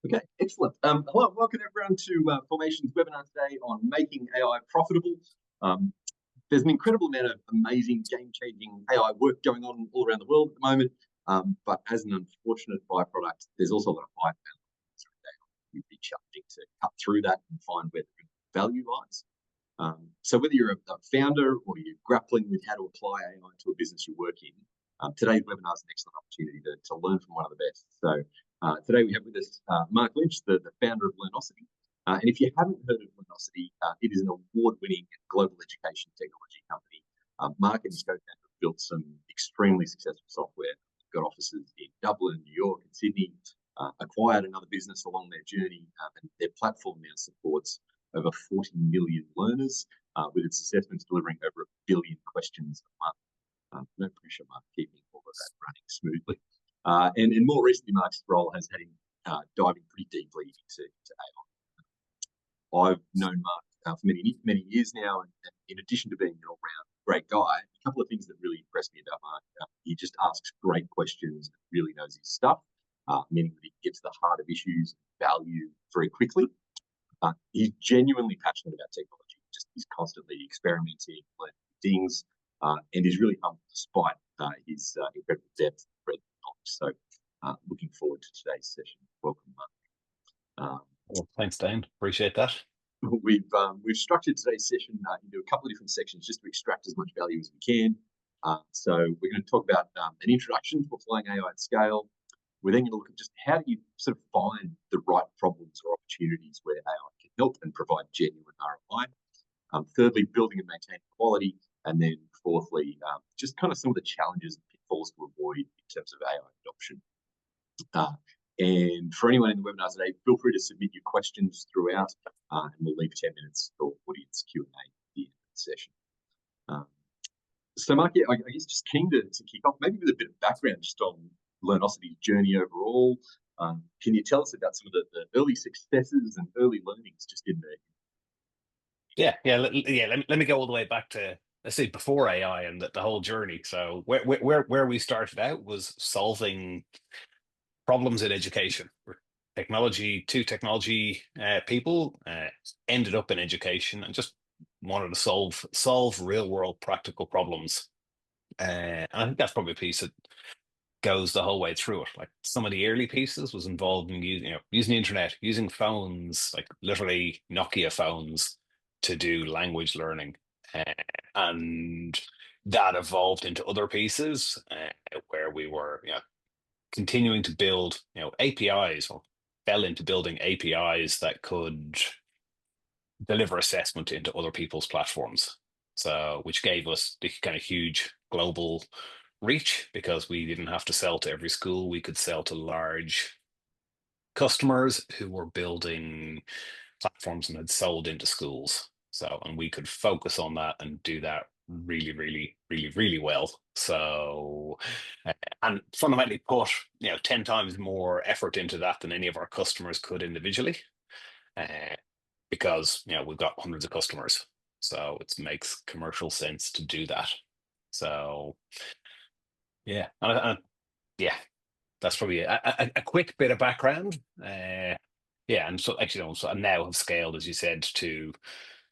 Okay, excellent. Hello, welcome everyone to 4mation's webinar today on making AI profitable. Um, there's an incredible amount of amazing, game-changing AI work going on all around the world at the moment, but as an unfortunate byproduct, there's also a lot of hype around AI. It'd be challenging to cut through that and find where the value lies. So whether you're a founder or you're grappling with how to apply AI to a business you work in, today's webinar is an excellent opportunity to learn from one of the best. So today we have with us Mark Lynch, the founder of Learnosity. And if you haven't heard of Learnosity, it is an award-winning global education technology company. Mark and his co-founder have built some extremely successful software. They've got offices in Dublin, New York, and Sydney. Acquired another business along their journey, and their platform now supports over 40 million learners, with its assessments delivering over 1 billion questions a month. No pressure, Mark, keeping all of that running smoothly. And more recently, Mark's role has had him diving pretty deeply into AI. I've known Mark for many years now, and in addition to being an all-round great guy, a couple of things that really impressed me about Mark: he just asks great questions and really knows his stuff, meaning that he gets to the heart of issues and value very quickly. He's genuinely passionate about technology. He's constantly experimenting, learning things, and is really humble despite his incredible depth and breadth of knowledge. So, looking forward to today's session. Welcome, Mark. Well, thanks, Dane. Appreciate that. We've structured today's session into a couple of different sections just to extract as much value as we can. So we're going to talk about an introduction to applying AI at scale. We're then going to look at just how do you sort of find the right problems or opportunities where AI can help and provide genuine ROI. Thirdly, building and maintaining quality. And then fourthly, just kind of some of the challenges and pitfalls to avoid in terms of AI adoption. And for anyone in the webinar today, feel free to submit your questions throughout, and we'll leave 10 minutes for audience Q&A at the end of the session. So, Mark, yeah, I guess just keen to kick off, maybe with a bit of background just on Learnosity's journey overall. Can you tell us about some of the early successes and early learnings just in there? Let me go all the way back to, let's say, before AI and the whole journey. So where we started out was solving problems in education. We're technology people, ended up in education and just wanted to solve real world practical problems. And I think that's probably a piece that goes the whole way through it. Like some of the early pieces was involved in using the internet, using phones, like literally Nokia phones, to do language learning, and that evolved into other pieces where we were continuing to build APIs, or fell into building APIs that could deliver assessment into other people's platforms. So, which gave us the kind of huge global reach, because we didn't have to sell to every school. We could sell to large customers who were building platforms and had sold into schools. So, and we could focus on that and do that really well. So, and fundamentally put 10 times more effort into that than any of our customers could individually, because we've got hundreds of customers, so it makes commercial sense to do that. So yeah, that's probably a quick bit of background. And so actually, so I now have scaled, as you said, to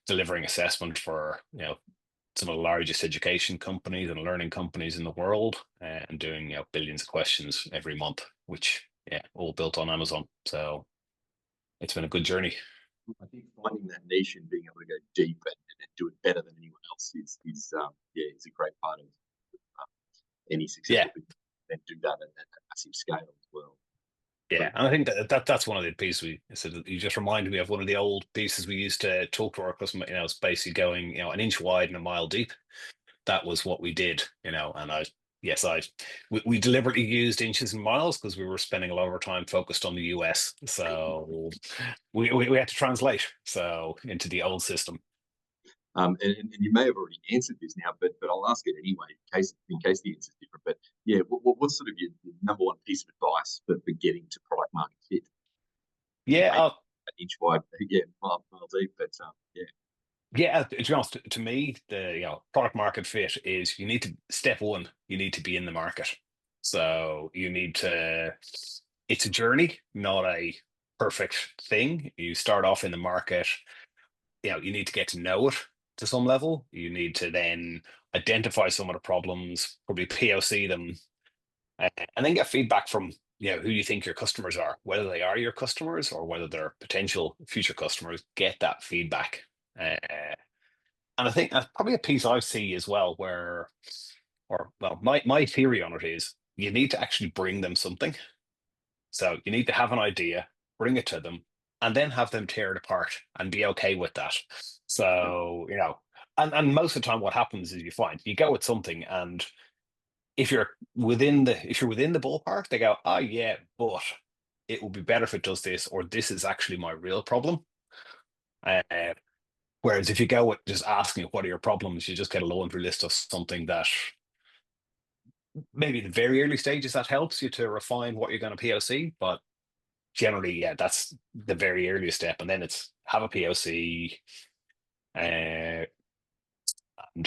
delivering assessment for some of the largest education companies and learning companies in the world, and doing billions of questions every month, which all built on Amazon. So it's been a good journey. I think finding that niche and being able to go deep and do it better than anyone else is a great part of any successful business, and do that at massive scale as well. Yeah, and I think that's one of the pieces we said. You just reminded me of one of the old pieces we used to talk to our customer. It's basically going, an inch wide and a mile deep. That was what we did, and we deliberately used inches and miles because we were spending a lot of our time focused on the US. So we had to translate into the old system. And you may have already answered this now, but I'll ask it anyway in case the answer is different. But yeah, what's sort of your number one piece of advice for getting to product market fit? Yeah, an inch wide, mile deep, but yeah. Yeah, to be honest, to me, the product market fit is step one, you need to be in the market. So you need to. It's a journey, not a perfect thing. You start off in the market, you need to get to know it to some level. You need to then identify some of the problems, probably POC them, and then get feedback from who you think your customers are, whether they are your customers or whether they're potential future customers. Get that feedback, and I think that's probably a piece I see as well, my theory on it is you need to actually bring them something. So you need to have an idea, bring it to them, and then have them tear it apart and be okay with that. So, and most of the time what happens is you find you go with something, and if you're within the ballpark, they go, oh yeah, but it would be better if it does this, or this is actually my real problem. Uh, Whereas if you go with just asking what are your problems, you just get a laundry list of something that maybe the very early stages that helps you to refine what you're going to POC, but generally, yeah, that's the very earliest step, and then it's have a POC, and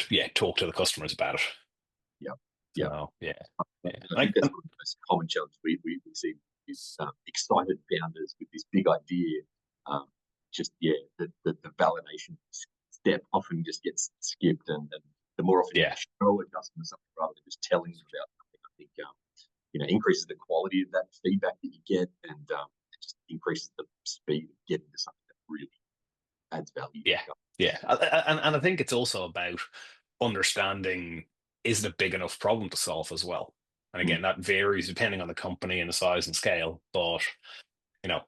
yeah, talk to the customers about it. Yeah, yeah. So yeah, I yeah. think that's one of the most common challenges we see is excited founders with this big idea. Just the validation step often just gets skipped, and the more often Yeah. you show a customer something rather than just telling them about something, I think increases the quality of that feedback that you get, and it just increases the speed of getting to something that really adds value. Yeah, yeah, and I think it's also about understanding, is it a big enough problem to solve as well? And again, that varies depending on the company and the size and scale, but you know,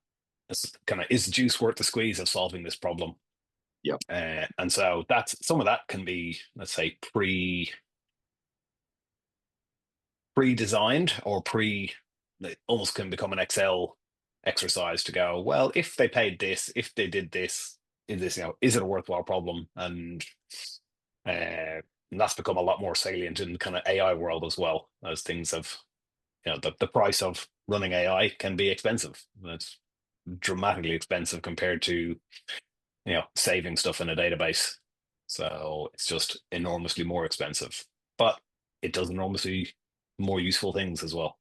it's kind of, is juice worth the squeeze of solving this problem? Yeah. And so that's some of that can be, let's say, pre-designed or it almost can become an Excel exercise to go, well, if they paid this, if they did this, is it a worthwhile problem? And that's become a lot more salient in the kind of AI world as well, as things have, the price of running AI can be expensive. It's dramatically expensive compared to, saving stuff in a database. So it's just enormously more expensive, but it does enormously more useful things as well.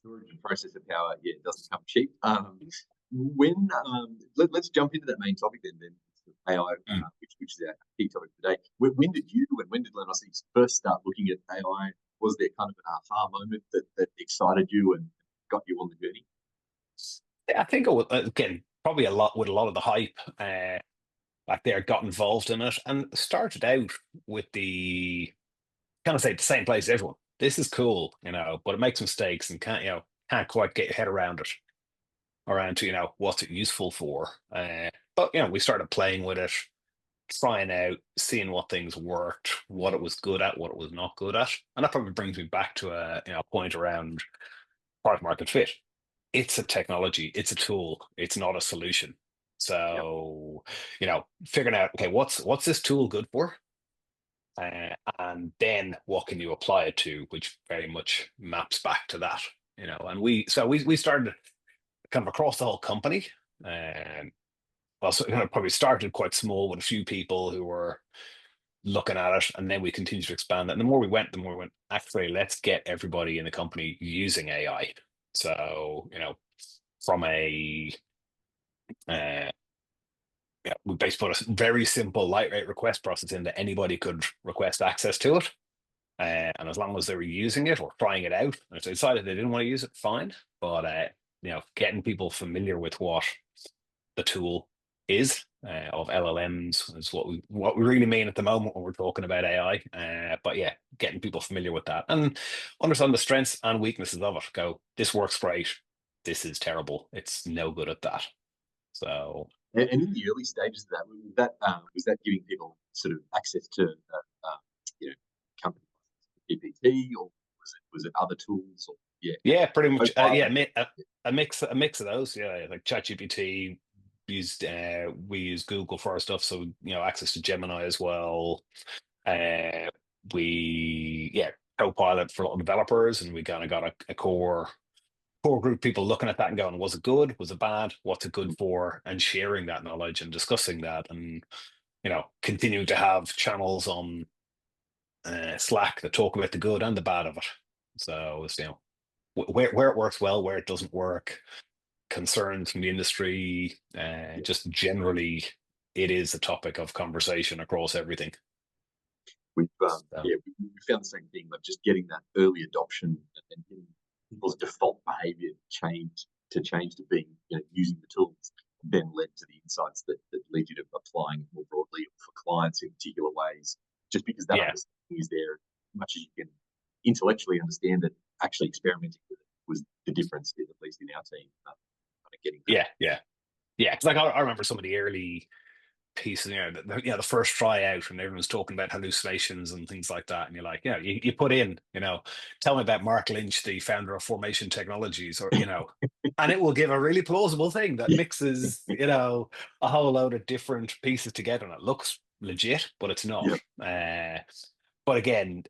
Storage and processor power, yeah, it doesn't come cheap. Let's jump into that main topic then AI, which is our key topic today. When did you and when did Learnosity first start looking at AI? Was there kind of an aha moment that excited you and got you on the journey? I think it was, again, probably a lot of the hype back there got involved in it and started out with the kind of say the same place as everyone. This is cool, but it makes mistakes and can't quite get your head around it, around to what's it useful for. But we started playing with it, trying out, seeing what things worked, what it was good at, what it was not good at, and that probably brings me back to a point around product market fit. It's a technology, it's a tool, it's not a solution. Yep. So figuring out, okay, what's this tool good for? And then what can you apply it to, which very much maps back to that, and we started kind of across the whole company. Well, so probably started quite small with a few people who were looking at it, and then we continued to expand that. And the more we went, actually, let's get everybody in the company using AI. So, from uh, we basically put a very simple lightweight request process in that anybody could request access to it. And as long as they were using it or trying it out, and if they decided they didn't want to use it, fine. But getting people familiar with what the tool is of LLMs is what we really mean at the moment when we're talking about AI. But yeah, getting people familiar with that and understand the strengths and weaknesses of it. Go, this works great. This is terrible. It's no good at that. So. And in the early stages of was that giving people sort of access to company GPT, or was it other tools? Or Yeah, pretty much. Copilot? A mix of those. Yeah, like ChatGPT. We use Google for our stuff, so access to Gemini as well. Uh, Copilot for a lot of developers, and we kind of got a core group of people looking at that and going, was it good? Was it bad? What's it good for? And sharing that knowledge and discussing that, and continuing to have channels on Slack that talk about the good and the bad of it. So it's where it works well, where it doesn't work, concerns from the industry. Just generally, it is a topic of conversation across everything. We've we found the same thing, like just getting that early adoption and getting people's default behavior change to being, using the tools, then led to the insights that lead you to applying it more broadly for clients in particular ways. Just because that understanding is there, as much as you can intellectually understand it, actually experimenting with it was the difference, at least in our team. Kind of getting that. Yeah. Because like I remember some of the early pieces, the first tryout, and everyone's talking about hallucinations and things like that, and you're like, you put in, tell me about Mark Lynch, the founder of 4mation Technologies, or and it will give a really plausible thing that mixes, a whole load of different pieces together, and it looks legit, but it's not. But again,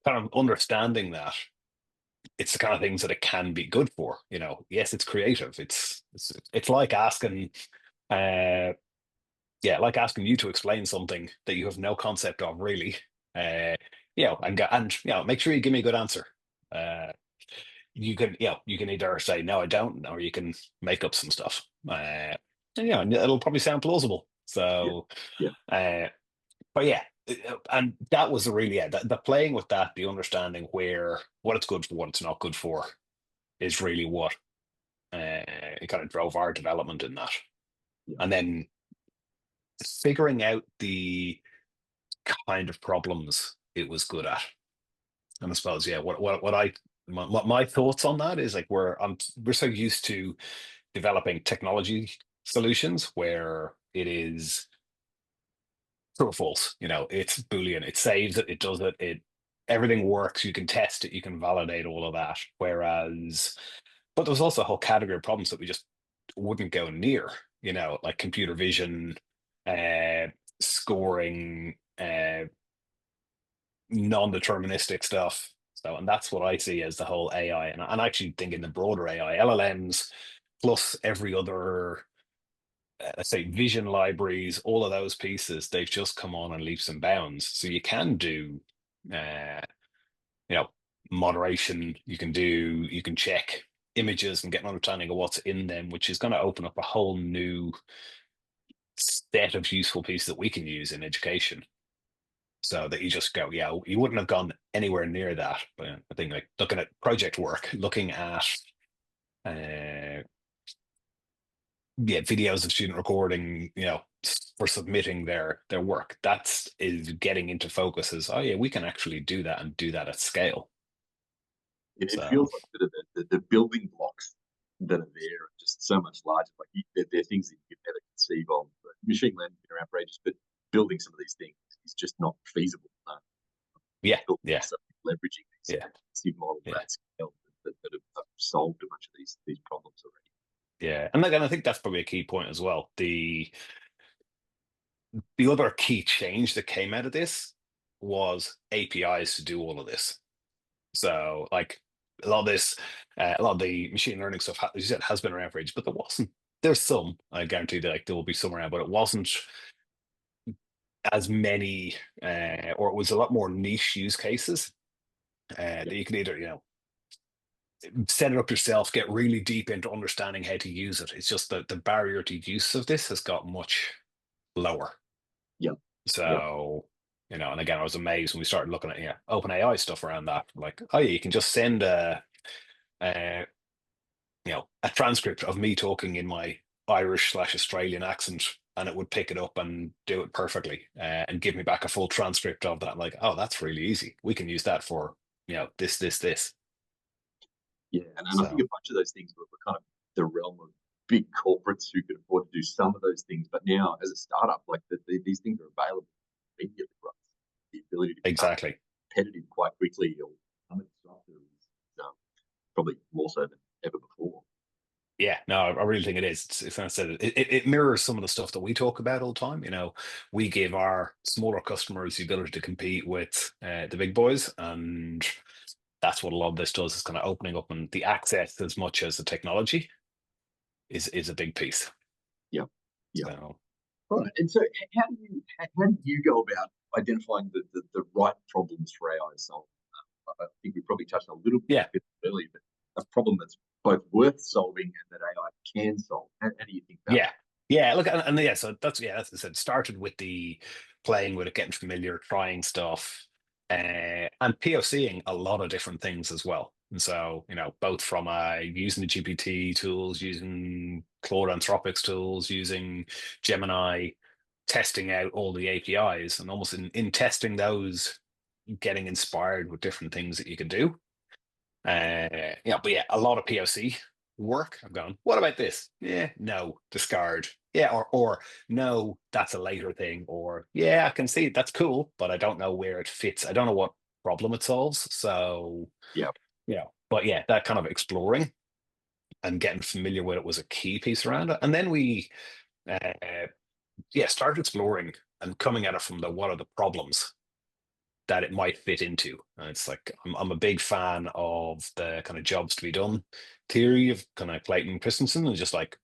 kind of understanding that it's the kind of things that it can be good for. Yes, it's creative. It's like asking, like asking you to explain something that you have no concept of, really. And make sure you give me a good answer. You can either say no, I don't, or you can make up some stuff. And it'll probably sound plausible. So, but yeah, and that was really the playing with that, the understanding what it's good for, what it's not good for, is really what it kind of drove our development in that. And then figuring out the kind of problems it was good at. And I suppose, what my thoughts on that is, like, we're so used to developing technology solutions where it is true or false. It's Boolean. It saves it. It does it. Everything works. You can test it. You can validate all of that. But there's also a whole category of problems that we just wouldn't go near. Like computer vision, scoring, non-deterministic stuff. So, and that's what I see as the whole AI. And I actually think in the broader AI, LLMs plus every other, let's say, vision libraries, all of those pieces, they've just come on in leaps and bounds. So you can do, moderation. You can check images and get an understanding of what's in them, which is going to open up a whole new set of useful pieces that we can use in education. So that you just go, you wouldn't have gone anywhere near that. But I think, like, looking at project work, looking at videos of student recording, for submitting their work, is getting into focus as, we can actually do that and do that at scale. It feels like a bit of the building blocks that are there are just so much larger. Like they're things that you could never conceive of. But machine learning has been around for ages, but building some of these things is just not feasible. So leveraging these massive models at scale that have solved a bunch of these problems already. Yeah, and I think that's probably a key point as well. The other key change that came out of this was APIs to do all of this. So, like, a lot of the machine learning stuff, as you said, has been around for ages, but there's some, I guarantee that, like, there will be some around, but it wasn't as many, or it was a lot more niche use cases that you could either, set it up yourself, get really deep into understanding how to use it. It's just that the barrier to use of this has got much lower. So, and again, I was amazed when we started looking at OpenAI stuff around that. Like, you can just send a transcript of me talking in my Irish/Australian accent, and it would pick it up and do it perfectly, and give me back a full transcript of that. Like, that's really easy. We can use that for this. Yeah, and I think a bunch of those things were kind of the realm of big corporates who could afford to do some of those things. But now, as a startup, like these things are available immediately for us. The ability to become competitive quite quickly or become a disruptor is probably more so than ever before. Yeah, no, I really think it is. It's I said, it mirrors some of the stuff that we talk about all the time. We give our smaller customers the ability to compete with the big boys, and that's what a lot of this does, is kind of opening up, and the access, as much as the technology, is a big piece. Yeah. So. Right. And so how do you go about identifying the right problems for AI to solve? I think we probably touched on a little bit earlier, but a problem that's both worth solving and that AI can solve? How do you think about Yeah, yeah. Look, and yeah, so that's as I said, started with the playing with it, getting familiar, trying stuff, and POCing a lot of different things as well. And so, both from using the GPT tools, using Claude Anthropics tools, using Gemini, testing out all the APIs, and almost in testing those, getting inspired with different things that you can do. But yeah, a lot of POC work. I'm going, what about this? Yeah, no, discard. Yeah, or no, that's a later thing. Or yeah, I can see it, that's cool, but I don't know where it fits. I don't know what problem it solves. So, yeah, but yeah, that kind of exploring and getting familiar with it was a key piece around it. And then we, started exploring and coming at it from the what are the problems that it might fit into. And it's like I'm a big fan of the kind of jobs to be done theory of kind of Clayton Christensen, and just like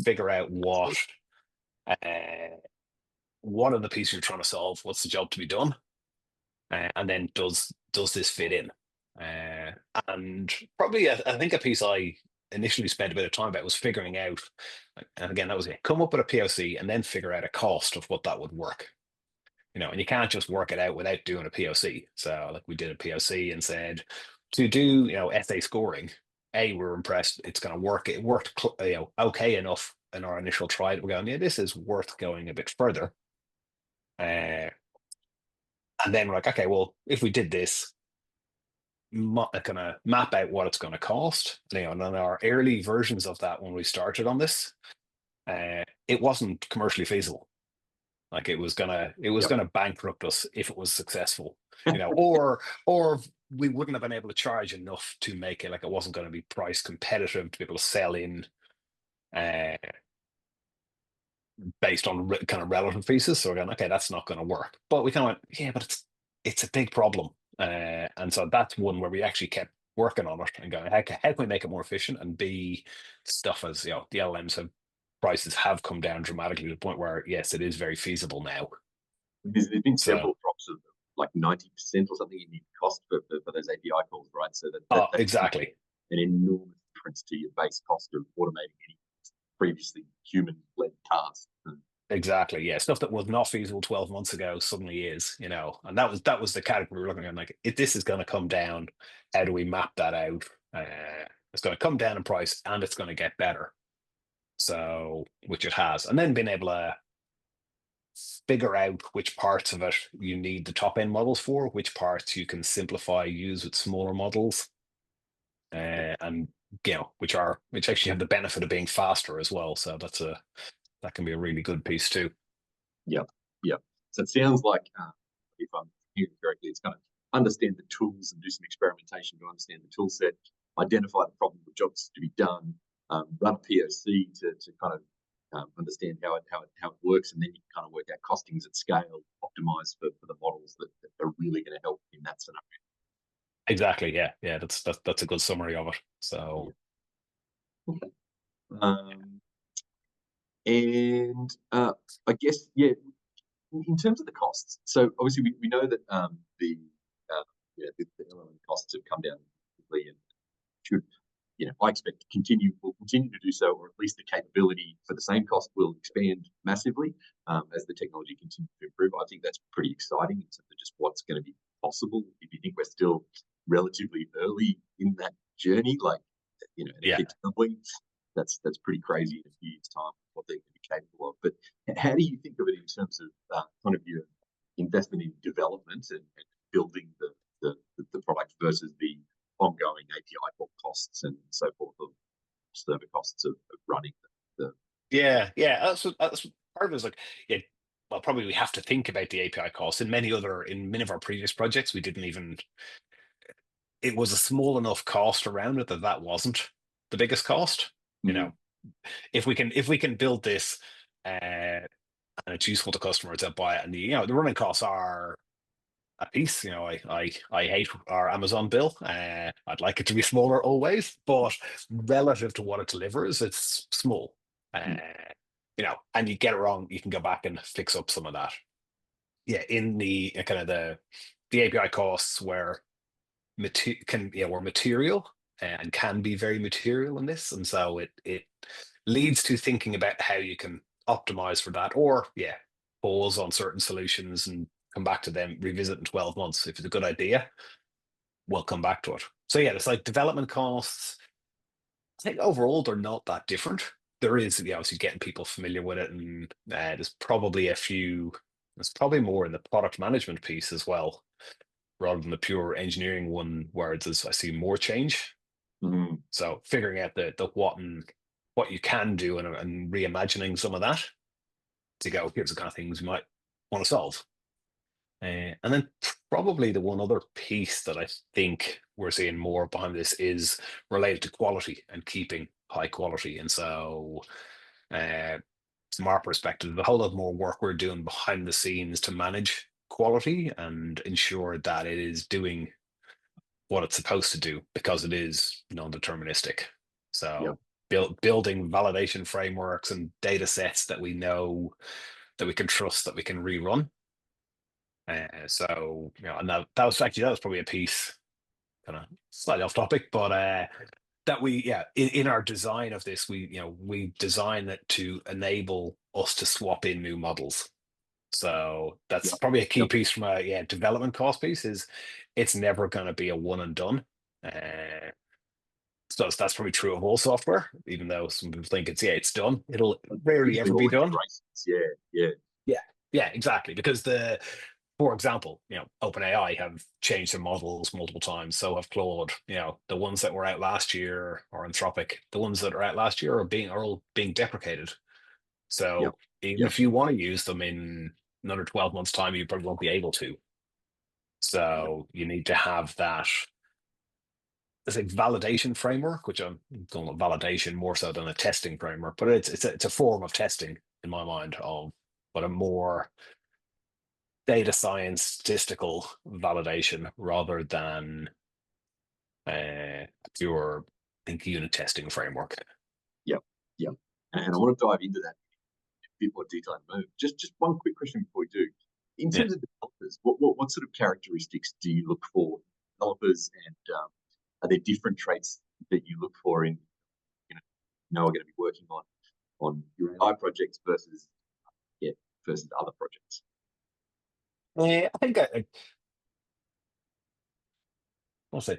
figure out uh, what are the pieces you're trying to solve, what's the job to be done, and then does this fit in? And probably I think a piece I initially spent a bit of time about was figuring out, and again that was it, come up with a POC and then figure out a cost of what that would work. And you can't just work it out without doing a POC. So like we did a POC and said to do, essay scoring, we're impressed it's going to work. It worked, okay enough in our initial try. We're going, yeah, this is worth going a bit further. And then we're like, okay, well, if we did this, kind of map out what it's going to cost. And on our early versions of that, when we started on this, it wasn't commercially feasible. Like it was gonna bankrupt us if it was successful, or we wouldn't have been able to charge enough to make it, like it wasn't going to be price competitive to be able to sell in uh, based on kind of relative pieces. So we're going, okay, that's not going to work. But we kind of went, yeah, but it's a big problem, and so that's one where we actually kept working on it and going, how can we make it more efficient? And B, stuff as the LLMs have prices have come down dramatically to the point where yes, it is very feasible now. there's been So several drops of like 90% or something in the cost for those API calls, right? So that's exactly. an enormous difference to your base cost of automating any previously human-led task. Exactly. Yeah. Stuff that was not feasible 12 months ago suddenly is, and that was the category we were looking at. Like, if this is going to come down, how do we map that out? It's going to come down in price and it's going to get better. So, which it has. And then being able to figure out which parts of it you need the top end models for, which parts you can simplify, use with smaller models, and which actually have the benefit of being faster as well. So that can be a really good piece too. Yeah, yeah. So it sounds like, if I'm hearing correctly, it's kind of understand the tools and do some experimentation to understand the tool set, identify the problem with jobs to be done, run a POC to kind of understand how it works, and then you can kind of work out costings at scale, optimize for the models that are really going to help in that scenario. Exactly. Yeah. Yeah. That's a good summary of it. So. Yeah. Okay. And I guess, yeah, in terms of the costs, so obviously we know that the LLM costs have come down quickly and should, I expect will continue to do so, or at least the capability for the same cost will expand massively as the technology continues to improve. I think that's pretty exciting in terms of just what's going to be possible. If you think we're still relatively early in that journey, like, and it keeps doubling, that's pretty crazy in a few years' time, what they're going to be capable of. But how do you think of it in terms of kind of your investment in development and building the product versus the ongoing API costs and so forth, of server costs of running the Yeah. That's part of it is like, yeah. Well, probably we have to think about the API costs. In many of our previous projects, we didn't even. It was a small enough cost around it that wasn't the biggest cost. If we can build this, and it's useful to customers that buy it, and the running costs are a piece. I hate our Amazon bill. I'd like it to be smaller always, but relative to what it delivers, it's small. And you get it wrong, you can go back and fix up some of that. Yeah, in the kind of the API costs where were material. and can be very material in this. And so it leads to thinking about how you can optimize for that, or pause on certain solutions and come back to them, revisit in 12 months. If it's a good idea, we'll come back to it. So yeah, it's like development costs. I think overall they're not that different. There is, obviously getting people familiar with it, and there's probably a few. There's probably more in the product management piece as well, rather than the pure engineering one, where I see more change. Mm-hmm. So figuring out the what and what you can do, and reimagining some of that to go, here's the kind of things you might want to solve. And then probably the one other piece that I think we're seeing more behind this is related to quality and keeping high quality. And so, from our perspective, a whole lot more work we're doing behind the scenes to manage quality and ensure that it is doing what it's supposed to do, because it is non-deterministic. Yep. So building validation frameworks and data sets that we know, that we can trust, that we can rerun. So, and that was probably a piece, kind of slightly off topic, but that we, in our design of this, we design it to enable us to swap in new models. So that's Yep. probably a key Yep. piece from a development cost piece, is it's never going to be a one and done. So that's probably true of all software, even though some people think it's done. It'll rarely Usually ever be all done. integrations. Yeah. Yeah. Yeah, exactly. Because for example, OpenAI have changed their models multiple times. So have Claude. The ones that were out last year, or Anthropic, the ones that are out last year are all being deprecated. Yep. So even Yep. if you want to use them in another 12 months' time, you probably won't be able to. Yep. So you need to have that, let's say, validation framework, which I'm calling it validation more so than a testing framework, but it's a form of testing in my mind, but a more data science statistical validation rather than pure, I think, unit testing framework. Yep. Yep. And I want to dive into that in a bit more detail in a moment. Just one quick question before we do. In Yeah. terms of developers, what sort of characteristics do you look for in developers, and are there different traits that you look for in, we're going to be working on your AI projects versus other projects? I think I'll say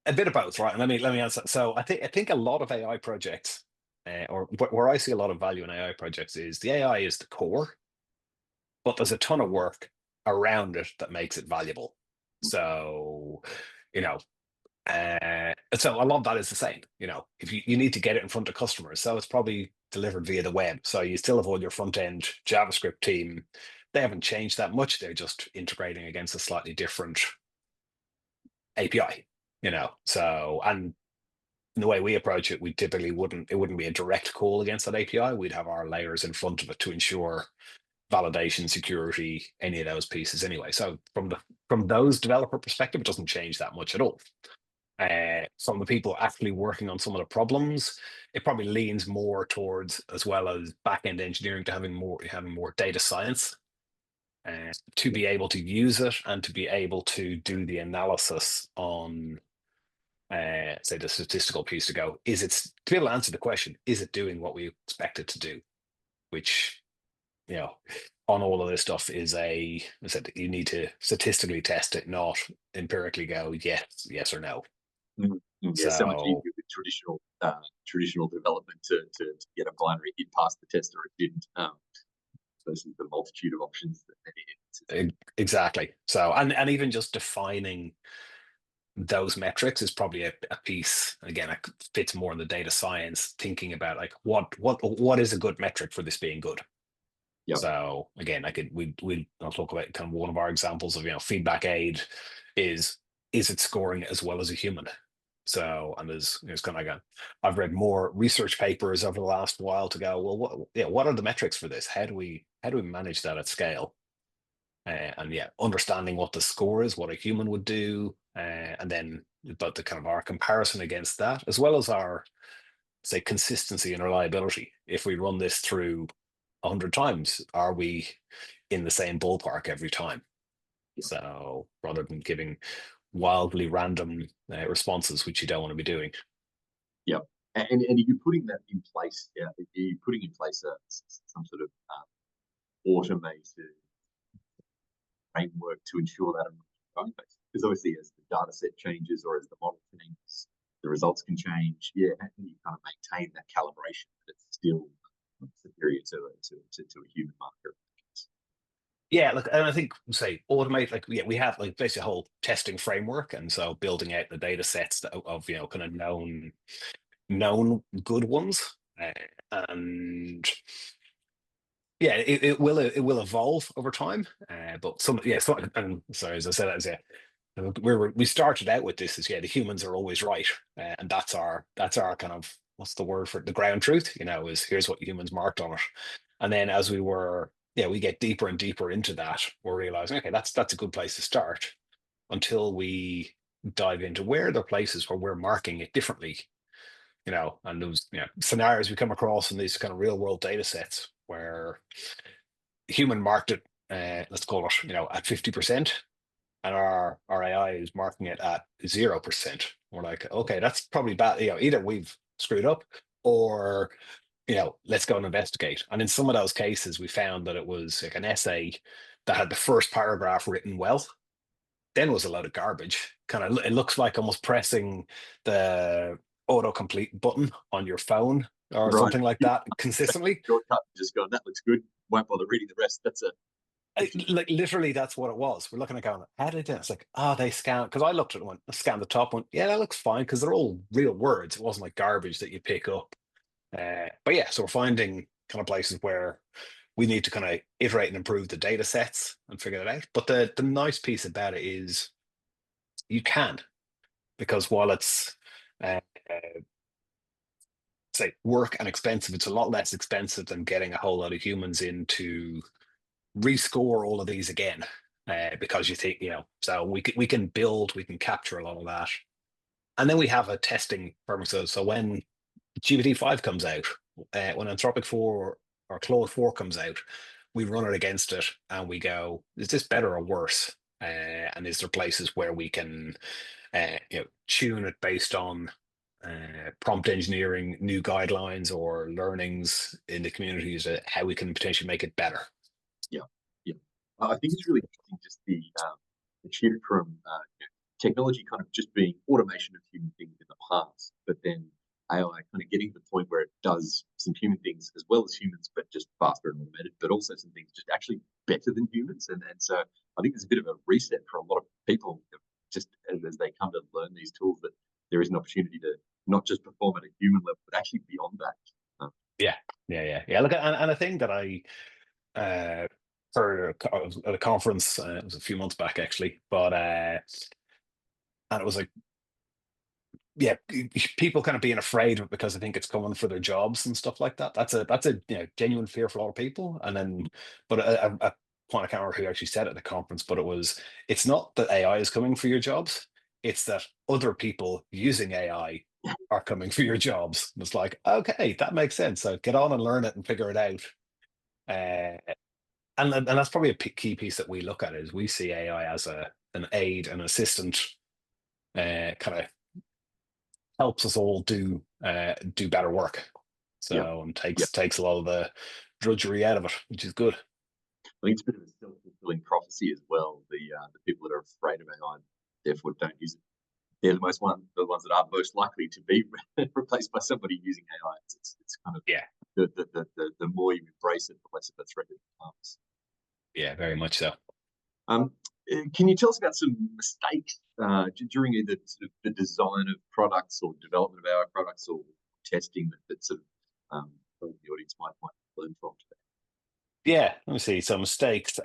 a bit of both, right? And let me answer. So I think a lot of AI projects, or where I see a lot of value in AI projects, is the AI is the core, but there's a ton of work around it that makes it valuable. So, you know, so a lot of that is the same. If you need to get it in front of customers, so it's probably delivered via the web. So you still have all your front end JavaScript team. They haven't changed that much. They're just integrating against a slightly different API. So, and the way we approach it, we typically it wouldn't be a direct call against that API. We'd have our layers in front of it to ensure validation, security, any of those pieces anyway. So from those developer perspective, it doesn't change that much at all. From the people actually working on some of the problems, it probably leans more towards, as well as back-end engineering, to having more data science, to be able to use it and to be able to do the analysis on, say, the statistical piece, to go, to be able to answer the question, is it doing what we expect it to do? Which, on all of this stuff is I said, you need to statistically test it, not empirically go yes or no. Yeah, so much So easier with traditional development to get a binary hit past the test or it didn't, versus the multitude of options that it is. exactly. So and even just defining those metrics is probably a piece. Again, it fits more in the data science, thinking about like what is a good metric for this being good. Yep. So again, I'll talk about kind of one of our examples of feedback aid is it scoring as well as a human? So, and there's kind of I've read more research papers over the last while to go, well, what are the metrics for this? How do we manage that at scale? And understanding what the score is, what a human would do, and then about the kind of our comparison against that, as well as our, say, consistency and reliability. If we run this through 100 times, are we in the same ballpark every time? Yep. So rather than giving wildly random responses, which you don't want to be doing. Yeah, and are you putting that in place? Yeah, are you putting in place some sort of automated framework to ensure that on a ongoing basis? Because obviously, as the data set changes or as the model changes, the results can change. Yeah, how can you kind of maintain that calibration that it's still superior to a human marker? Yeah, look, and I think say automate like we have like basically a whole testing framework, and so building out the data sets of kind of known good ones, and yeah, it will evolve over time, but some yeah, and sorry, as I said, we started out with this is the humans are always right, and that's our kind of what's the word for it? The ground truth, is here's what humans marked on it, and then as we get deeper and deeper into that, we're realizing okay, that's a good place to start until we dive into where there are places where we're marking it differently, and those scenarios we come across in these kind of real world data sets where human marked it, let's call it, at 50%, and our AI is marking it at 0%. We're like, okay, that's probably bad. Either we've screwed up or, let's go and investigate. And in some of those cases, we found that it was like an essay that had the first paragraph written well, then was a load of garbage. Kind of, it looks like almost pressing the autocomplete button on your phone or Right. something like that consistently. Shortcut, just going, that looks good. Won't bother reading the rest. That's it. Like literally, that's what it was. We're looking at going, how did it? It's like, they scanned because I looked at it, scanned the top one. Yeah, that looks fine because they're all real words. It wasn't like garbage that you pick up. But yeah, so we're finding kind of places where we need to kind of iterate and improve the data sets and figure that out. But the nice piece about it is you can, because while it's say work and expensive, it's a lot less expensive than getting a whole lot of humans in to rescore all of these again, because you think so we can build, we can capture a lot of that, and then we have a testing purpose. So when GPT-5 comes out, when Anthropic 4 or Claude 4 comes out, we run it against it and we go, is this better or worse, and is there places where we can tune it based on prompt engineering, new guidelines or learnings in the communities, how we can potentially make it better. Yeah, yeah. I think it's really interesting just the shift from technology kind of just being automation of human things in the past, but then AI kind of getting to the point where it does some human things as well as humans, but just faster and automated, but also some things just actually better than humans. And so I think there's a bit of a reset for a lot of people just as they come to learn these tools, that there is an opportunity to not just perform at a human level, but actually beyond that. Yeah. Look, and a thing that I heard at a conference, it was a few months back actually, but and it was like, yeah, people kind of being afraid of it because I think it's coming for their jobs and stuff like that. That's a genuine fear for a lot of people. And then, but a point I can't remember who actually said it at the conference, but it's not that AI is coming for your jobs, it's that other people using AI are coming for your jobs. And it's like, okay, that makes sense. So get on and learn it and figure it out. And that's probably a key piece that we look at is we see AI as an aid, an assistant, kind of helps us all do better work. So Yeah, and yeah. takes a lot of the drudgery out of it, which is good. I think it's a bit of a self-fulfilling prophecy as well. The people that are afraid of AI, therefore don't use it, they're the ones that are most likely to be replaced by somebody using AI. It's kind of the more you embrace it, the less of a threat it becomes. Yeah, very much so. Can you tell us about some mistakes during either sort of the design of products or development of AI products or testing that sort of the audience might learn from today? Yeah, let me see some mistakes.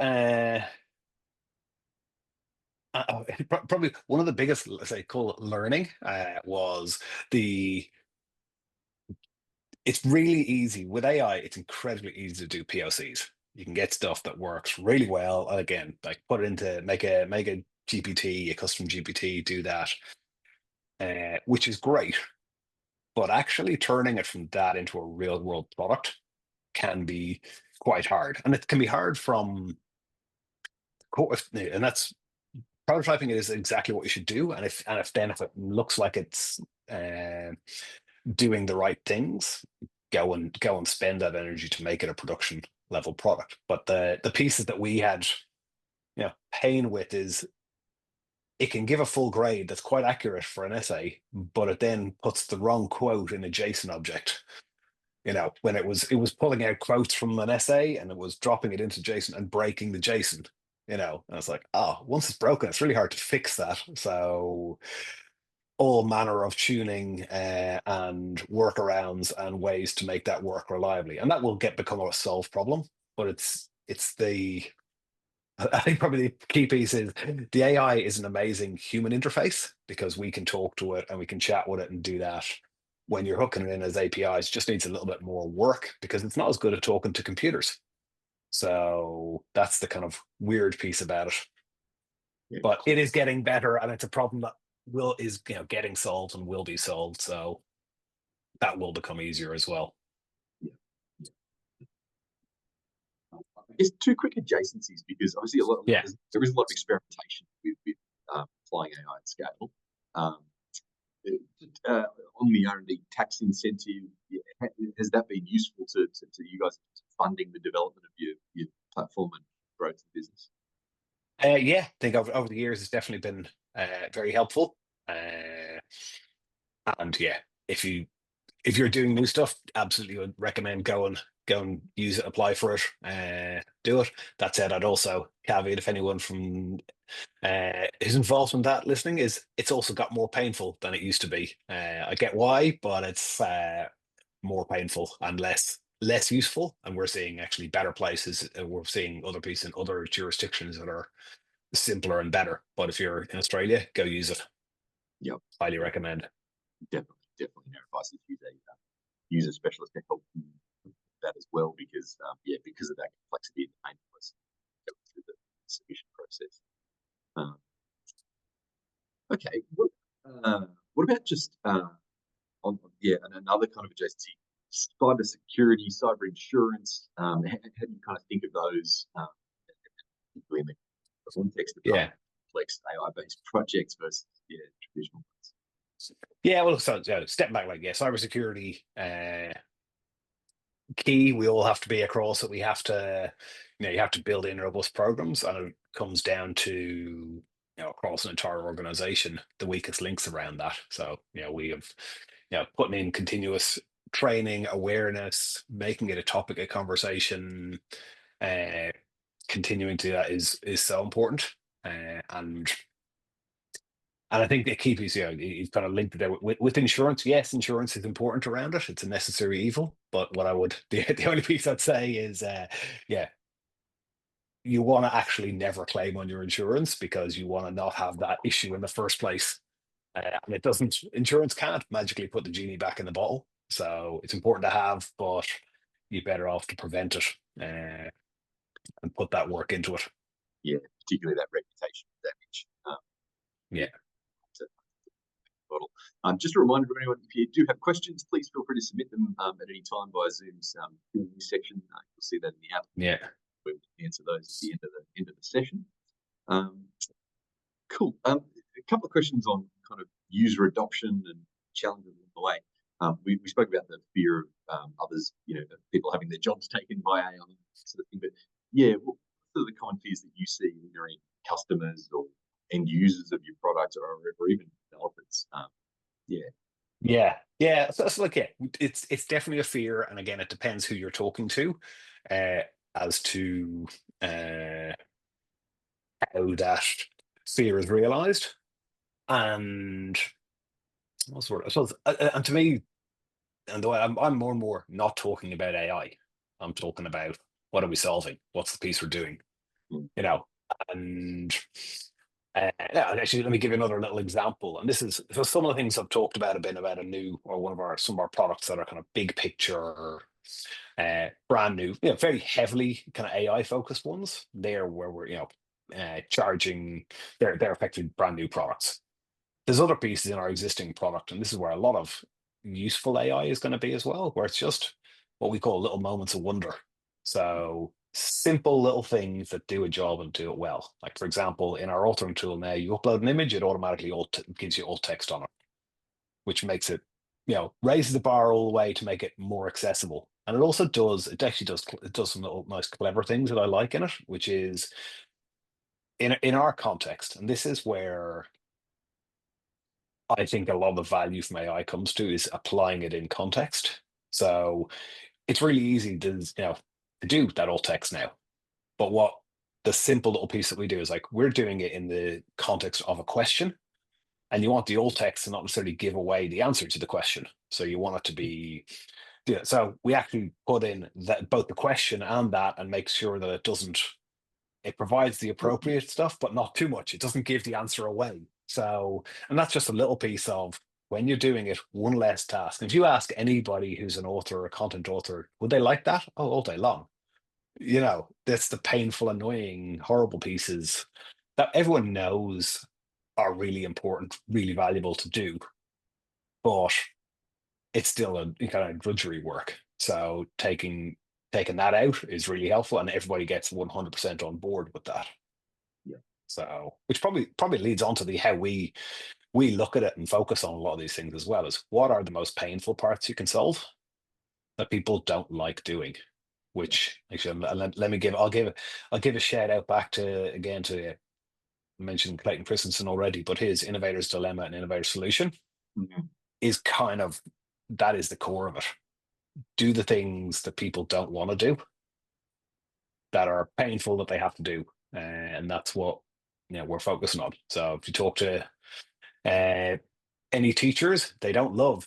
Probably one of the biggest, let's say, cool learning was it's really easy with AI. It's incredibly easy to do POCs. You can get stuff that works really well. And again, like put it into make a GPT, a custom GPT, do that, which is great. But actually turning it from that into a real world product can be quite hard, and it can be hard from, and that's prototyping is exactly what you should do, and if it looks like it's doing the right things, go and spend that energy to make it a production level product. But the pieces that we had, pain with is it can give a full grade that's quite accurate for an essay, but it then puts the wrong quote in a JSON object. When it was pulling out quotes from an essay and it was dropping it into JSON and breaking the JSON. And I was like, oh, once it's broken, it's really hard to fix that. So all manner of tuning and workarounds and ways to make that work reliably, and that will become a solved problem. But I think probably the key piece is the AI is an amazing human interface because we can talk to it and we can chat with it and do that. When you're hooking it in as APIs, it just needs a little bit more work because it's not as good at talking to computers. So that's the kind of weird piece about it. Yeah. But it is getting better, and it's a problem that is getting solved and will be solved. So that will become easier as well. Yeah. I guess two quick adjacencies, because obviously there is a lot of experimentation with applying AI at scale. On the R&D tax incentive, has that been useful to you guys funding the development of your platform and growth of the business? I think over the years it's definitely been very helpful. And if you're doing new stuff, absolutely would recommend go and use it, apply for it, do it. That said, I'd also caveat, if anyone from who's involved in that listening, is it's also got more painful than it used to be. I get why, but it's more painful and less useful. And we're seeing actually better places. We're seeing other pieces in other jurisdictions that are simpler and better. But if you're in Australia, go use it. Yep. Highly recommend. Definitely no advice if you use a specialist to help you with that as well, because because of that complexity and painfulness going through the submission process. Okay, what about just and another kind of adjacency, cyber security, cyber insurance? How do you kind of think of those, particularly in the context of complex AI-based projects versus traditional ones? Yeah, well, so step back, cybersecurity key. We all have to be across it. We have to, you have to build in robust programs, and it comes down to across an entire organization the weakest links around that. So we have putting in continuous training, awareness, making it a topic of conversation, continuing to do that is so important, and I think the key piece, you've kind of linked it there with insurance. Yes, insurance is important around it. It's a necessary evil. But the only piece I'd say is, you want to actually never claim on your insurance, because you want to not have that issue in the first place. And insurance can't magically put the genie back in the bottle. So it's important to have, but you're better off to prevent it and put that work into it. Yeah, particularly that reputation damage. Model. Just a reminder to anyone, if you do have questions, please feel free to submit them at any time via Zoom's Q&A section. You'll see that in the app. Yeah, we'll answer those at the end of the session. Cool. A couple of questions on kind of user adoption and challenges along the way. We spoke about the fear of others, people having their jobs taken by AI, sort of thing. But what are the common fears that you see either in customers or end users of your products, or even developers? So it's definitely a fear, and again, it depends who you're talking to as to how that fear is realized. And what's the word? I suppose, and to me, and the way I'm more and more not talking about AI. I'm talking about, what are we solving? What's the piece we're doing? And actually, let me give you another little example. And this is some of the things I've talked about have been about some of our products that are kind of big picture, brand new, very heavily kind of AI focused ones. They're where we're charging. They're effectively brand new products. There's other pieces in our existing product, and this is where a lot of useful AI is going to be as well, where it's just what we call little moments of wonder. So simple little things that do a job and do it well. Like, for example, in our authoring tool now, you upload an image, it automatically gives you alt text on it, which makes it, raises the bar all the way to make it more accessible. And it does some little nice clever things that I like in it, which is in our context. And this is where I think a lot of the value from AI comes to, is applying it in context. So it's really easy to do that alt text now. But what the simple little piece that we do is, like, we're doing it in the context of a question, and you want the alt text to not necessarily give away the answer to the question. So you want it to be, so we actually put in that both the question and that, and make sure that it provides the appropriate stuff, but not too much. It doesn't give the answer away. So, and that's just a little piece of, when you're doing it, one less task. If you ask anybody who's an author or a content author, would they like that? Oh, all day long. That's the painful, annoying, horrible pieces that everyone knows are really important, really valuable to do, but it's still a kind of drudgery work. So taking that out is really helpful, and everybody gets 100% on board with that. Yeah. So, which probably leads on to how we look at it and focus on a lot of these things as well, is what are the most painful parts you can solve that people don't like doing. Which actually, I'll give a shout out back to, again, to mention Clayton Christensen already, but his innovator's dilemma and innovator solution is that is the core of it. Do the things that people don't want to do, that are painful, that they have to do, and that's what we're focusing on. So if you talk to any teachers, they don't love.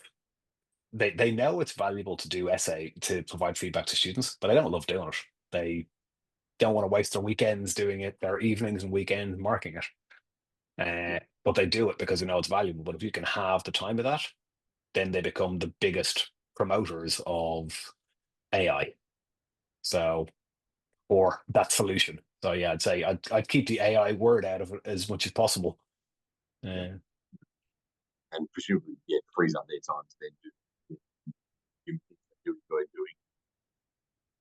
They know it's valuable to do essay, to provide feedback to students, but they don't love doing it. They don't want to waste their weekends doing it, their evenings and weekends marking it. But they do it because they know it's valuable. But if you can have the time of that, then they become the biggest promoters of AI. So, or that solution. So yeah, I'd say I'd keep the AI word out of it as much as possible. And presumably, frees up their time to then do things that you enjoy doing,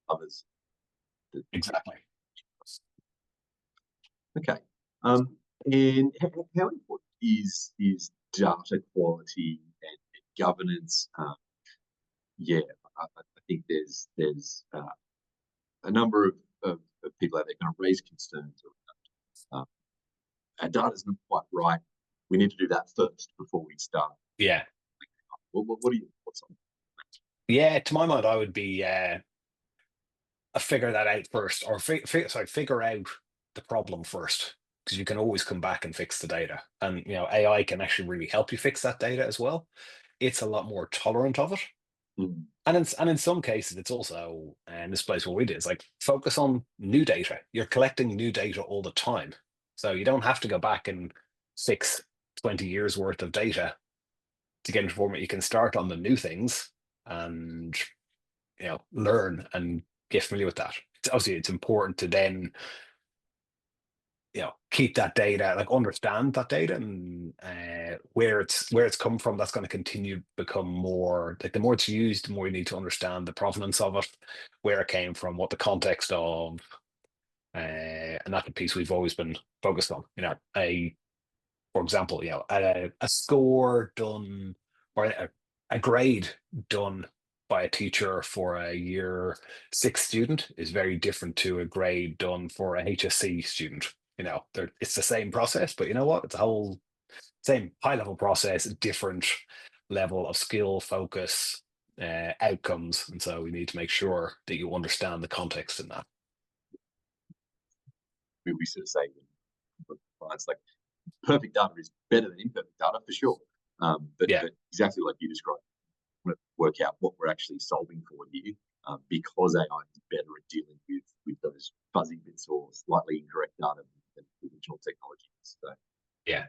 others. Exactly. Okay. And how important is data quality and governance? I think there's a number of people out there kind of raise concerns around our data's not quite right. We need to do that first before we start. Yeah. What are your thoughts on that? Yeah, to my mind, I would be figure that out first, or figure out the problem first, because you can always come back and fix the data, and AI can actually really help you fix that data as well. It's a lot more tolerant of it. And in some cases, it's also, and this place where we do, it's like, focus on new data. You're collecting new data all the time, so you don't have to go back and fix 20 years worth of data to get into format. You can start on the new things and learn and get familiar with that. Obviously, it's important to then keep that data, like, understand that data, and where it's come from. That's going to continue to become more, like, the more it's used, the more you need to understand the provenance of it, where it came from, what the context of, and that's the piece we've always been focused on. For example, a score done, or a grade done by a teacher for a year 6 student is very different to a grade done for a HSC student. It's the same process, but you know what? It's a whole same high level process, different level of skill, focus, outcomes. And so we need to make sure that you understand the context in that. We sort of say, clients, like, perfect data is better than imperfect data for sure. But exactly like you described, we work out what we're actually solving for here, because AI is better at dealing with those fuzzy bits or slightly incorrect data than the original technology is. So, yeah.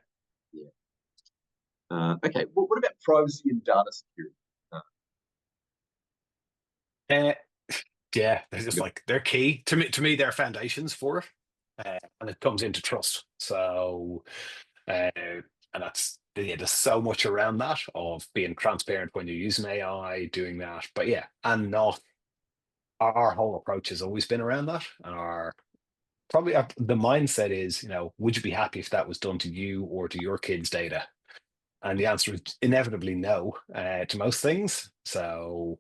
Okay. Well, what about privacy and data security? They're just like, they're key to me. To me, they're foundations for it, and it comes into trust. So, and that's, there's so much around that, of being transparent when you're using AI, doing that. But and not, our whole approach has always been around that, and the mindset is, would you be happy if that was done to you or to your kids' data? And the answer is inevitably no to most things. So,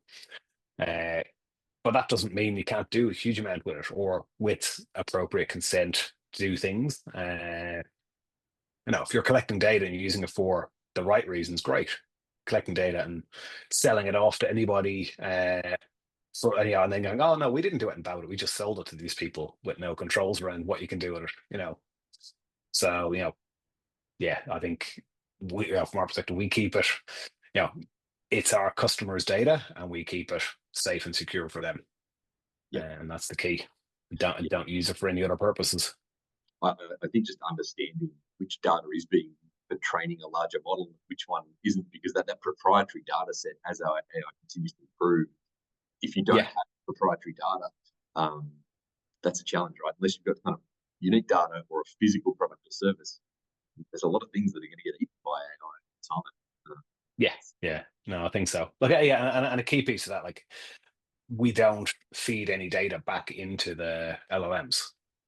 but that doesn't mean you can't do a huge amount with it, or with appropriate consent to do things. If you're collecting data and you're using it for the right reasons, great. Collecting data and selling it off to anybody, and then going, oh no, we didn't do anything about it. We just sold it to these people with no controls around what you can do with it. So yeah, I think from our perspective, we keep it. It's our customers' data, and we keep it safe and secure for them. Yeah. And that's the key. Don't use it for any other purposes. I think just understanding which data is being for training a larger model, which one isn't, because that proprietary data set, as our AI continues to improve, if you don't have proprietary data, that's a challenge, right? Unless you've got kind of unique data or a physical product or service, there's a lot of things that are going to get eaten by AI over time. Yeah. No, I think so. And a key piece of that, like, we don't feed any data back into the LLMs.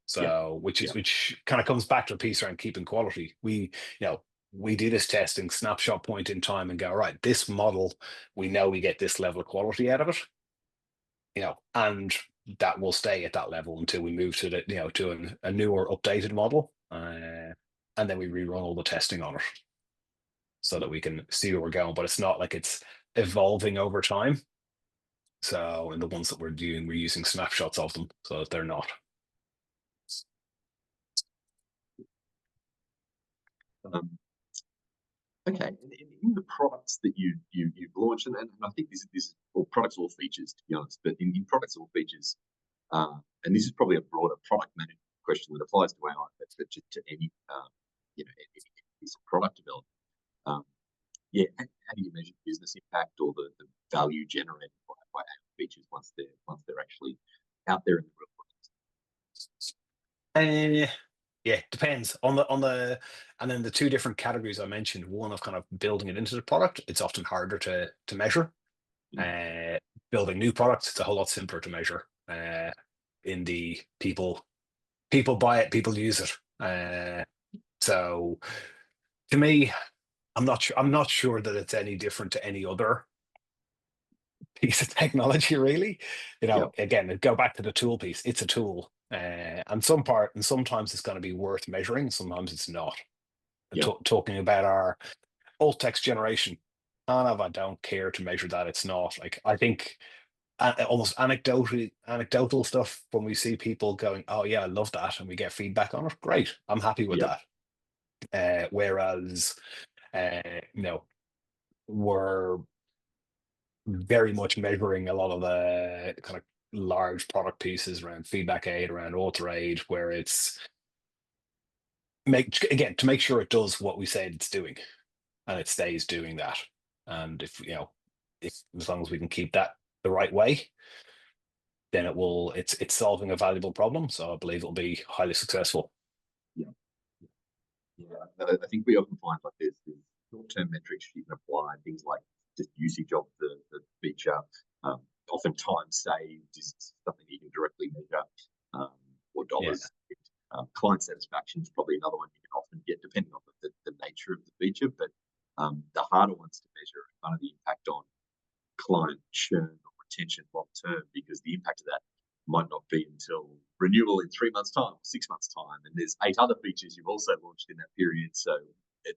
So, which kind of comes back to a piece around keeping quality. We do this testing snapshot point in time and go, right, this model, we know we get this level of quality out of it, and that will stay at that level until we move to a newer updated model. And then we rerun all the testing on it so that we can see where we're going. But it's not like it's evolving over time. So in the ones that we're doing, we're using snapshots of them so that they're not. Okay, in the products that you've launched, and I think this is well, products or features, to be honest, but in products or features, and this is probably a broader product management question that applies to AI, but to any any piece of product development. How do you measure business impact or the value generated by AI features once they're actually out there in the real world? Yeah, depends on the and then the two different categories I mentioned. One of kind of building it into the product, it's often harder to measure. Building new products, it's a whole lot simpler to measure. In the people buy it, people use it. So to me, I'm not sure that it's any different to any other piece of technology, really. Again, go back to the tool piece. It's a tool, and sometimes it's going to be worth measuring, sometimes it's not. Talking about our alt text generation, I don't care to measure that. It's not, like, I think almost anecdotal stuff when we see people going, oh yeah, I love that, and we get feedback on it, great, I'm happy with that. Whereas we're very much measuring a lot of the kind of large product pieces around feedback aid, around author aid, where it's to make sure it does what we said it's doing, and it stays doing that. And if as long as we can keep that the right way, then it's solving a valuable problem. So I believe it'll be highly successful. I think we often find, like, there's short-term metrics you can apply, things like just usage of the feature. Often time saved is something you can directly measure, or dollars. Client satisfaction is probably another one you can often get, depending on the nature of the feature. But the harder ones to measure are kind of the impact on client churn or retention long term, because the impact of that might not be until renewal in 3 months' time, 6 months' time, and there's 8 other features you've also launched in that period. So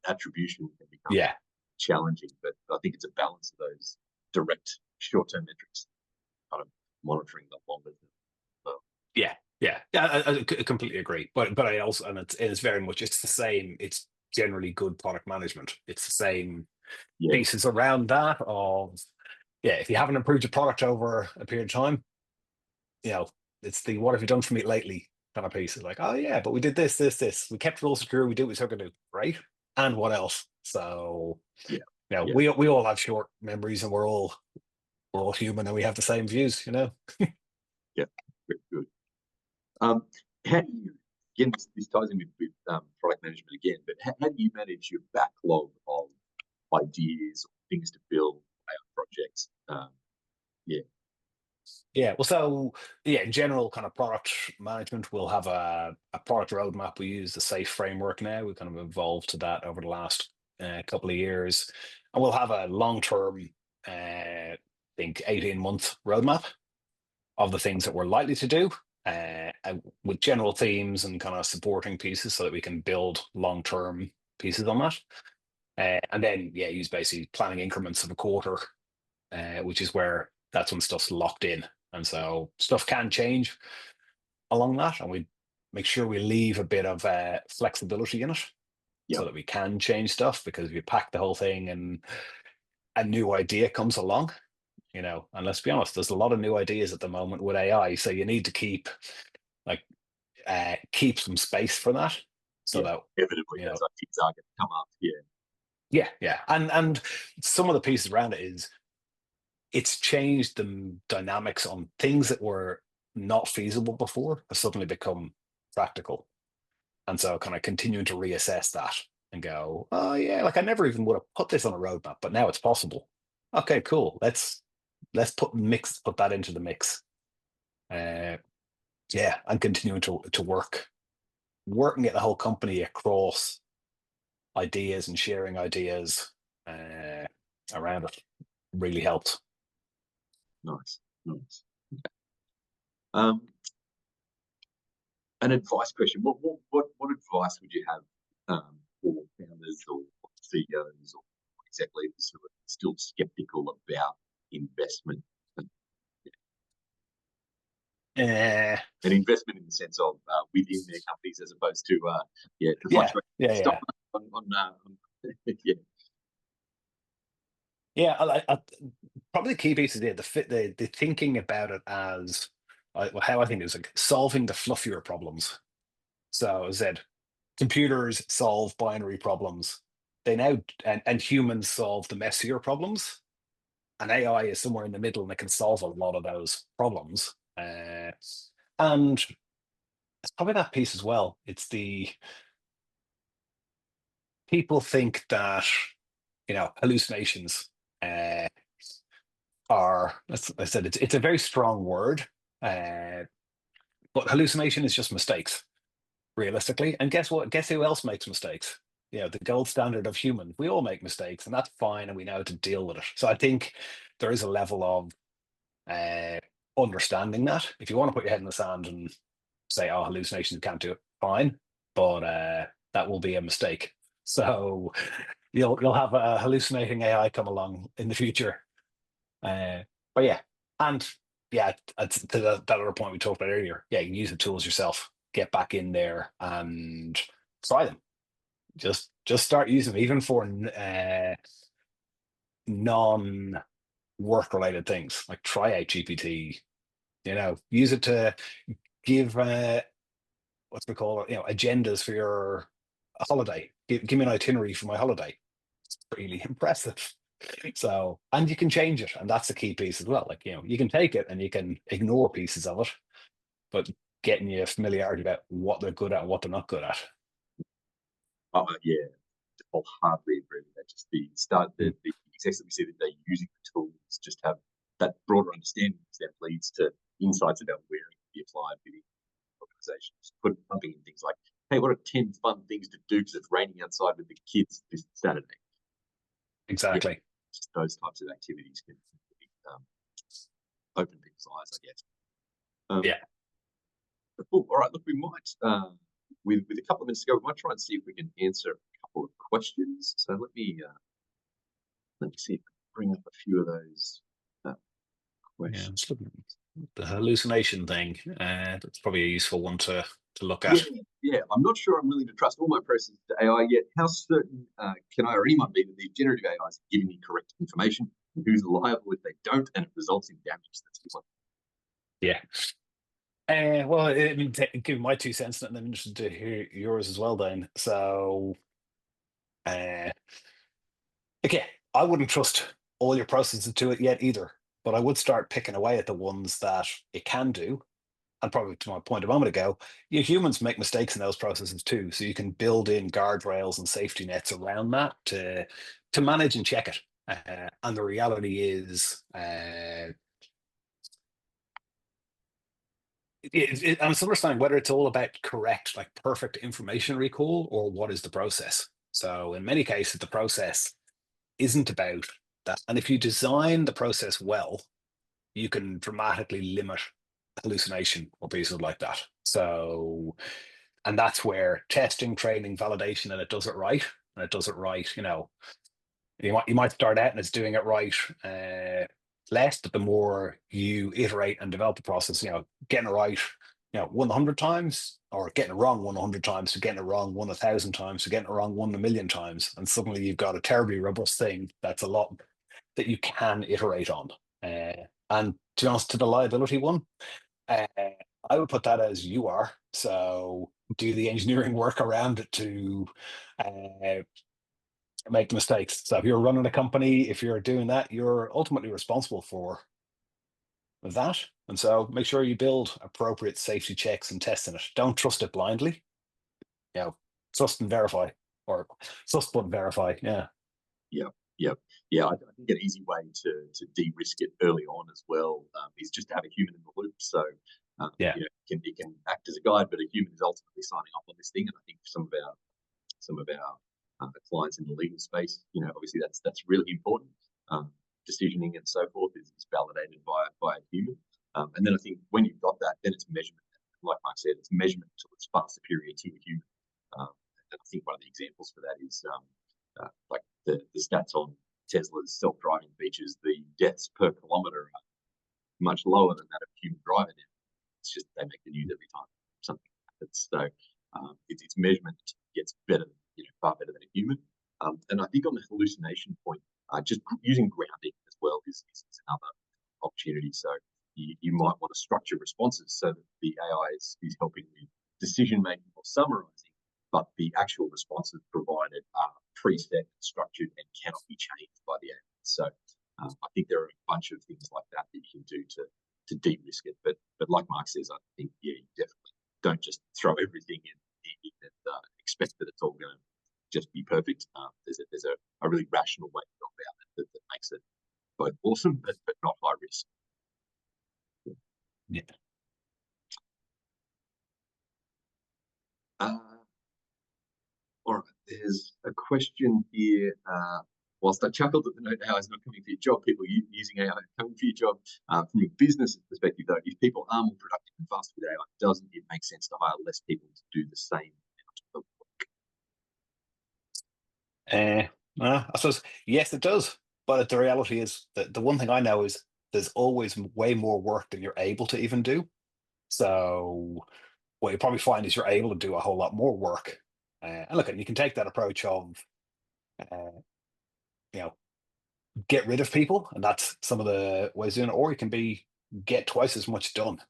attribution can become challenging. But I think it's a balance of those direct short-term metrics, kind of monitoring the longer term. I completely agree. But I also, and it's very much, it's the same. It's generally good product management. It's the same pieces around that of, if you haven't improved your product over a period of time, it's the what have you done for me lately kind of piece. It's like, oh yeah, but we did this. We kept it all secure. We did what we took to do, right? And what else? So we all have short memories, and we're all human, and we have the same views, Yeah, very good. How do you, again, this ties in with product management again, but how do you manage your backlog of ideas or things to build AI projects? Yeah, well, so yeah, in general, kind of product management, we'll have a product roadmap. We use the SAFe framework now. We kind of evolved to that over the last couple of years, and we'll have a long-term, I think, 18-month roadmap of the things that we're likely to do, with general themes and kind of supporting pieces, so that we can build long-term pieces on that. And then, yeah, use basically planning increments of a quarter, which is where that's when stuff's locked in. And so stuff can change along that, and we make sure we leave a bit of flexibility in it, Yeah. so that we can change stuff. Because if you pack the whole thing and a new idea comes along, and let's be honest, there's a lot of new ideas at the moment with AI, so you need to keep like keep some space for that, so that inevitably those ideas are going to come up. yeah, and some of the pieces around it is, it's changed the dynamics on things that were not feasible before have suddenly become practical. And so kind of continuing to reassess that and go, oh yeah, like I never even would have put this on a roadmap, but now it's possible. Okay, cool. Let's put that into the mix. Yeah, and continuing to working at the whole company across ideas and sharing ideas around it really helped. Nice. Um, an advice question. What advice would you have for founders or CEOs or exec leaders who are still skeptical about investment? Uh, An investment in the sense of within their companies, as opposed to the yeah, fluctuation yeah. Yeah, I probably the key piece is the thinking about it as how I think it was, like solving the fluffier problems. So as I said, computers solve binary problems. They now and humans solve the messier problems, and AI is somewhere in the middle, and it can solve a lot of those problems. And it's probably that piece as well. It's the people think that hallucinations are, as I said, it's a very strong word, but hallucination is just mistakes, realistically. And guess what? Guess who else makes mistakes? The gold standard of human. We all make mistakes, and that's fine, and we know how to deal with it. So I think there is a level of understanding that. If you want to put your head in the sand and say, "Oh, hallucinations can't do it," fine, but that will be a mistake. So you'll have a hallucinating AI come along in the future. But yeah, and yeah, to that other point we talked about earlier, yeah, you can use the tools yourself, get back in there and try them. Just start using them, even for non-work related things. Like try out GPT. Use it to give what's we call it, agendas for your holiday. Give me an itinerary for my holiday. It's really impressive. So, and you can change it, and that's the key piece as well. Like, you can take it and you can ignore pieces of it, but getting you familiarity about what they're good at and what they're not good at. Yeah, wholeheartedly agree with that. Just the execs that we see that they're using the tools just have that broader understanding that leads to insights about where it can be applied within organizations. Pumping in things like, hey, what are 10 fun things to do because it's raining outside with the kids this Saturday? Exactly. Yeah, just those types of activities can open people's eyes, I guess. Yeah. Cool. All right. Look, we might, with a couple of minutes to go, we might try and see if we can answer a couple of questions. So let me see if I can bring up a few of those questions. The hallucination thing. That's probably a useful one to look at. Yeah. I'm not sure I'm willing to trust all my processes to AI yet. How certain can I or anyone be that these generative AIs are giving me correct information? And who's liable if they don't, and it results in damage? That's the one. Yeah. Well, I mean, give my 2 cents, and I'm interested to hear yours as well, Dane. So, okay, I wouldn't trust all your processes to it yet either, but I would start picking away at the ones that it can do. And probably to my point a moment ago, you humans make mistakes in those processes too. So you can build in guardrails and safety nets around that to manage and check it. And the reality is, And it's understanding whether it's all about correct, like perfect information recall, or what is the process. So in many cases, the process isn't about that. And if you design the process well, you can dramatically limit hallucination or pieces like that. So, and that's where testing, training, validation, and it does it right. And it does it right, you might start out and it's doing it right less, but the more you iterate and develop the process, getting it right, 100 times, or getting it wrong 100 times, to getting it wrong 1,000 times, to getting it wrong 1,000,000 times, and suddenly you've got a terribly robust thing that's a lot that you can iterate on. And to be honest, to the liability one, uh, I would put that as you are. So do the engineering work around it to uh, make the mistakes. So if you're running a company, if you're doing that, you're ultimately responsible for that. And so make sure you build appropriate safety checks and tests in it. Don't trust it blindly. Trust and verify, or trust but verify. Yeah. Yeah. I think an easy way to de-risk it early on as well is just to have a human in the loop. So Yeah. it can act as a guide, but a human is ultimately signing off on this thing. And I think some of our clients in the legal space, obviously that's really important. Decisioning and so forth is validated by a human. And then I think when you've got that, then it's measurement. Like Mark said, it's measurement until it's far superior to a human. And I think one of the examples for that is like the stats on Tesla's self-driving features. The deaths per kilometer are much lower than that of human driver now. It's just they make the news every time something happens. So its measurement gets better, far better than a human. And I think on the hallucination point, just using grounding as well is another opportunity. So you might want to structure responses so that the AI is helping with decision making or summarizing, but the actual responses provided are preset, structured, and cannot be changed by the AI. So I think there are a bunch of things like that you can do to de-risk it. But like Mark says, I think you definitely don't just throw everything in and expect that it's all going to just be perfect. There's a really rational way to go about it that makes it both awesome but not high risk. Yeah. All right, there's a question here. Whilst I chuckled at the note, AI is not coming for your job, people using AI are coming for your job. From a business perspective, though, if people are more productive and faster with AI, doesn't it make sense to hire less people to do the same amount of work? I suppose, yes, it does. But the reality is that the one thing I know is there's always way more work than you're able to even do. So what you probably find is you're able to do a whole lot more work. And look, you can take that approach of, get rid of people, and that's some of the ways doing it, or you can get twice as much done,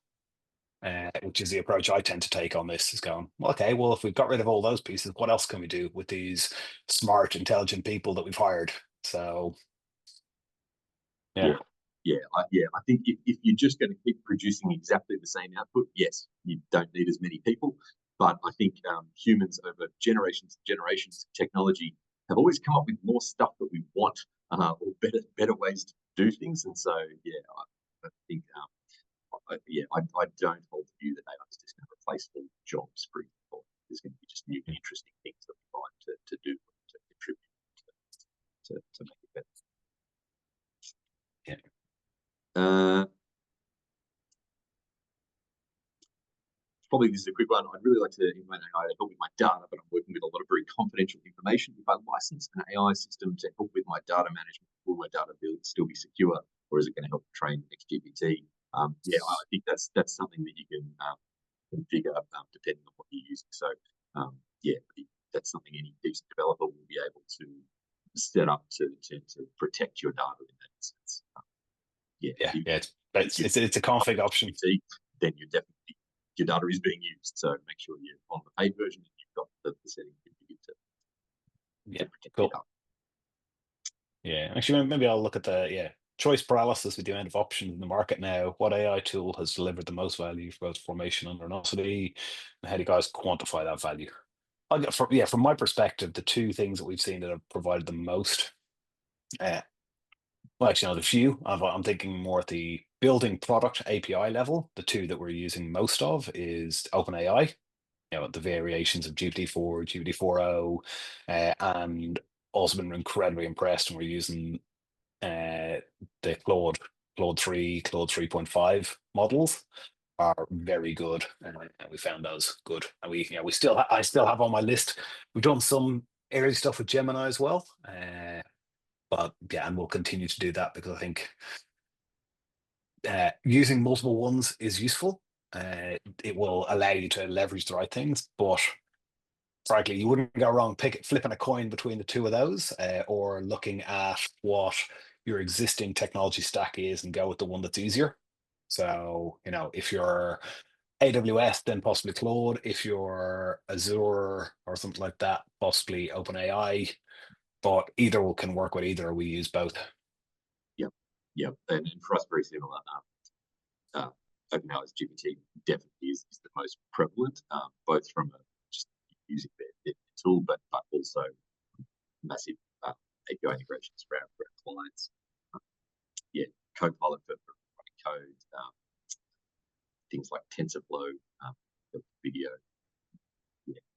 which is the approach I tend to take on this. Is going, okay, well, if we've got rid of all those pieces, what else can we do with these smart, intelligent people that we've hired? So, yeah. I think if you're just going to keep producing exactly the same output, yes, you don't need as many people. But I think humans over generations and generations of technology have always come up with more stuff that we want, or better ways to do things. And so, I think, I don't hold the view that AI is just going to replace all jobs, for example. There's going to be just new and interesting things that we find to do, to contribute to make it better. Yeah. Probably this is a quick one. I'd really like to implement AI to help with my data, but I'm working with a lot of very confidential information. If I license an AI system to help with my data management, will my data still be secure, or is it going to help train XGPT? I think that's something that you can configure depending on what you're using. So that's something any decent developer will be able to set up to protect your data in that instance. It's a config option. Then you're definitely, your data is being used, so make sure you're on the paid version and you've got the settings configured to protect cool. your data. Yeah, actually, maybe I'll look at the choice paralysis with the amount of options in the market now. What AI tool has delivered the most value for both 4mation and Learnosity? And how do you guys quantify that value? From my perspective, the two things that we've seen that have provided the most Well, actually, no, the few. I'm thinking more at the building product API level. The two that we're using most of is OpenAI, the variations of GPT-4, GPT-4o, and also been incredibly impressed when we're using the Claude 3, Claude 3.5 models are very good, and we found those good. And we still I still have on my list. We've done some early stuff with Gemini as well, but yeah, and we'll continue to do that because I think using multiple ones is useful. It will allow you to leverage the right things, but frankly, you wouldn't go wrong flipping a coin between the two of those, or looking at what your existing technology stack is and go with the one that's easier. So, if you're AWS, then possibly Claude. If you're Azure or something like that, possibly OpenAI. But either can work with either. We use both. Yep. And for us, very similar. OpenAI's GPT definitely is the most prevalent, both from just using their tool, but also massive API integrations for our clients. Copilot for writing code, things like TensorFlow, for video.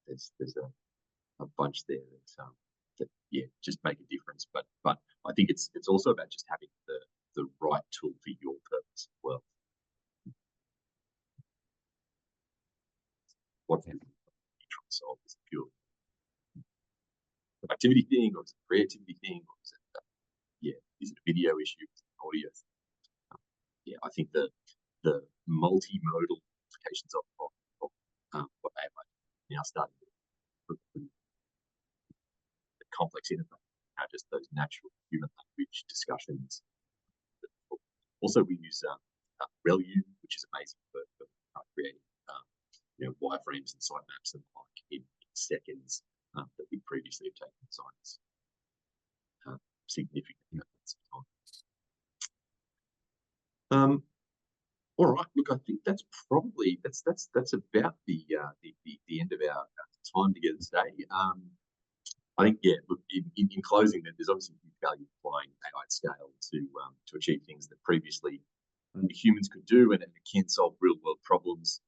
There's a bunch there that just make a difference. But I think it's also about just having the right tool for your purpose as well. What you're trying to solve is a pure productivity thing, or is it a creativity thing, or is it a video issue, is it an audio thing? I think the multimodal applications of what AI now starting to the complex interface, just those natural human language discussions. Also, we use ReLU, which is amazing for creating wireframes and sitemaps and like in seconds that we previously have taken science significant amounts of time. All right, look, I think that's probably that's about the end of our time together today. I think, look, in closing, that there's obviously huge value applying AI at scale to achieve things that previously only humans could do, and it can solve real world problems.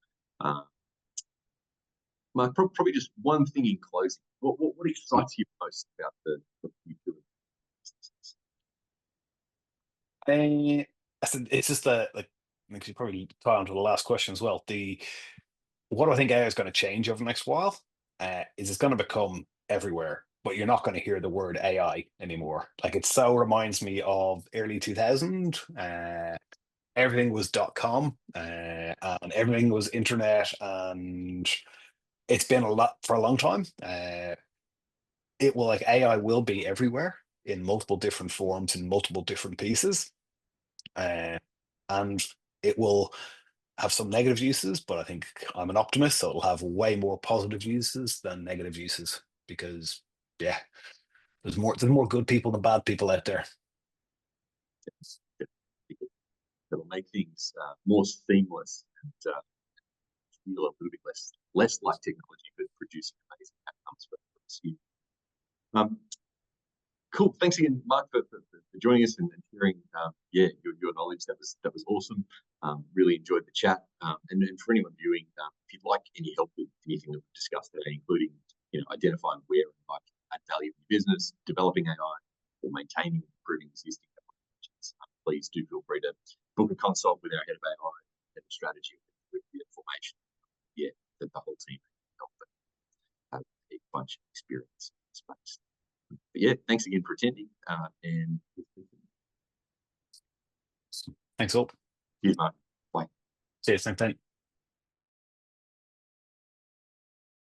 Mark, probably just one thing in closing. What excites you most about the future of businesses? It's just you probably tie on to the last question as well. What do I think AI is going to change over the next while? Is it's going to become everywhere, but you're not going to hear the word AI anymore. Like, it so reminds me of early 2000. Everything was .com, and everything was internet, and it's been a lot for a long time. AI will be everywhere in multiple different forms, in multiple different pieces, and it will have some negative uses, but I think I'm an optimist, so it'll have way more positive uses than negative uses, because there's more good people than bad people out there. That'll make things more seamless and feel a little bit less like technology, but producing amazing outcomes for us. Cool. Thanks again, Mark, for joining us and sharing your knowledge. That was awesome. Really enjoyed the chat. And for anyone viewing, if you'd like any help with anything that we've discussed today, including identifying where and how to add value in your business, developing AI, or maintaining and improving existing applications, please do feel free to book a consult with our head of AI, head of strategy, with the 4mation. The whole team have a bunch of experience in the space. But thanks again for attending. And thanks all. Cheers, Mark. Bye. Cheers. Thanks.